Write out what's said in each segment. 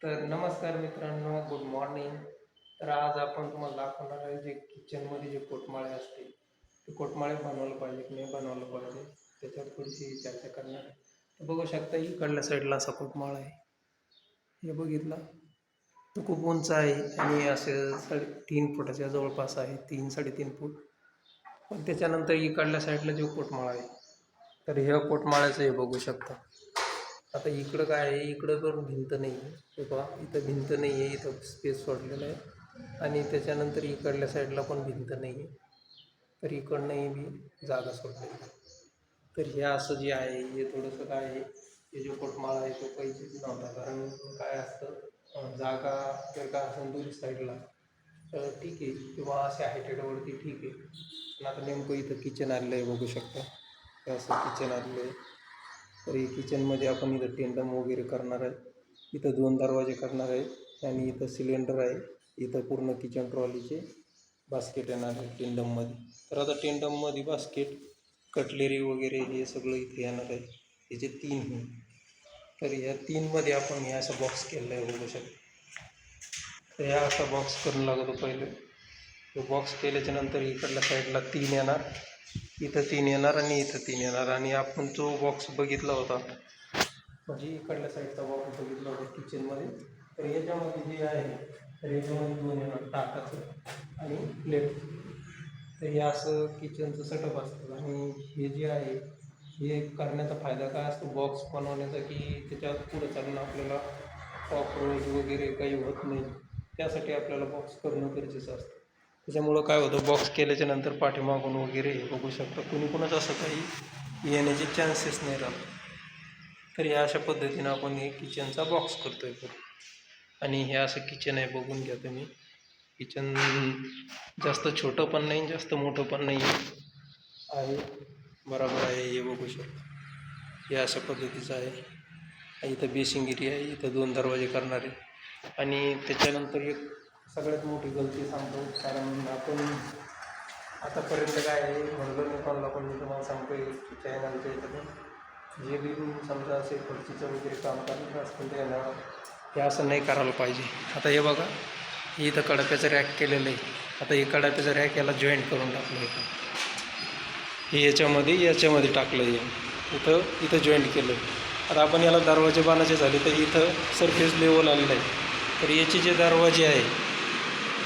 तर नमस्कार मित्रांनो, गुड मॉर्निंग. तर आज आपण तुम्हाला दाखवणार आहे जे किचनमध्ये जे कोटमाळे असते ते कोटमाळे बनवलं पाहिजे की नाही बनवलं पाहिजे त्याच्यावर थोडीशी चर्चा करणार आहे. तर बघू शकता इकडल्या साईडला असा कोटमाळा आहे. हे बघितला तो खूप उंच आहे आणि असे 3 फुटाच्या जवळपास आहे, 3-3.5 फूट. पण त्याच्यानंतर इकडल्या साईडला जो कोटमाळा आहे तर ह्या कोटमाळ्याचं हे बघू शकता. आता इकडं काय आहे, इकडं पण भिंत नाही आहे. हे पहा, इथं भिंत नाही आहे, इथं स्पेस सोडलेला आहे आणि त्याच्यानंतर इकडल्या साईडला पण भिंत नाही आहे. तर इकडनंही बी जागा सोडलेली आहे. तर हे असं जे आहे हे थोडंसं काय आहे, हे जो पोटमाळा आहे तो पाहिजेच नव्हता. कारण काय असतं, जागा जर का असेल दोन्ही साईडला तर ठीक आहे, किंवा असे हायटेडवरती ठीक आहे. पण आता नेमकं इथं किचन आलेलं आहे, बघू शकता. हे असं किचन आलेलं आहे. तर किचनमध्ये आपण इथं टेंडम वगैरे करणार आहे. इथं 2 दरवाजे करणार आहे आणि इथं सिलेंडर आहे. इथं पूर्ण किचन ट्रॉलीचे बास्केट येणार आहे टेंडममध्ये. तर आता टेंडममध्ये बास्केट, कटलेरी वगैरे हे सगळं इथे येणार आहे. याचे 3 हे. तर ह्या 3मध्ये आपण हे असं बॉक्स केलेलं आहे, बघू शकता. तर ह्या असा बॉक्स करून लागतो पहिले. तो बॉक्स केल्याच्या नंतर इकडल्या साईडला 3 येणार, इथं 3 येणार आणि इथं 3 येणार. आणि आपण जो बॉक्स बघितला होता, म्हणजे इकडल्या साईडचा बॉक्स बघितला होता किचनमध्ये, तर याच्यामध्ये जे आहे तर याच्यामध्ये 2 येणार, टाकाचं आणि प्लेट. तर हे असं किचनचं सेटअप असतं. आणि हे जे आहे हे करण्याचा फायदा काय असतो बॉक्स बनवण्याचा, की त्याच्यात पुढं चालून आपल्याला कॉकरोच वगैरे काही होत नाही. त्यासाठी आपल्याला बॉक्स करणं गरजेचं असतं. त्याच्यामुळं काय होतं, बॉक्स केल्याच्या नंतर पाठीमागून वगैरे बघू शकता कुणी कुणाच असं काही येण्याचे चान्सेस नाही राहत. तर या अशा पद्धतीनं आपण हे किचनचा बॉक्स करतो आहे. आणि हे असं किचन आहे, बघून घ्या तुम्ही. किचन जास्त छोटं पण नाही, जास्त मोठं पण नाही आहे, बरोबर आहे. हे बघू शकता, हे अशा पद्धतीचं आहे. इथं बेसिंग एरिया आहे, इथं 2 दरवाजे करणार आहे. आणि त्याच्यानंतर एक सगळ्यात मोठी गलती सांगतो, कारण आपण आतापर्यंत काय आहे म्हणलं नाही कोणाला, पण मी तुम्हाला सांगतो की चॅनलच्या इथं जे बी समजा असे फरशीचं वगैरे काम करत असतील त्यांना हे असं नाही करायला पाहिजे. आता हे बघा, हे इथं कडाप्याचं रॅक केलेलं आहे. आता हे कडाप्याचं रॅक याला जॉईंट करून टाकलं आहे. हे याच्यामध्ये टाकलं आहे, इथं जॉईंट केलं आहे. आता आपण याला दरवाजे बांधायचे झाले तर इथं सरफेस लेवल आलेलं आहे. तर याचे जे दरवाजे आहे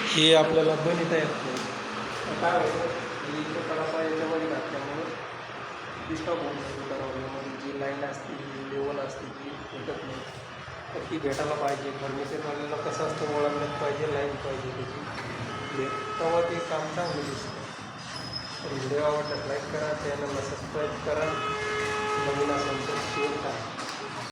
हे आपल्याला बनवता येत नाही. काय होतं, इथं कडापा याच्यामध्ये घातल्यामुळं डिस्टर्ब होऊन जातो. दरवाजामध्ये जी लाईन असते, जी लेवल असते ती भेटत नाही. तर ती भेटायला पाहिजे. फर्निचरवाल्याला कसं असतं, वळणच पाहिजे, लाईन पाहिजे त्याची, तेव्हा ते काम चांगलं दिसतं. तर व्हिडिओ आवडल्यास लाईक करा, चॅनलला सबस्क्राईब करा, नवीन असेल तर शेअर करा.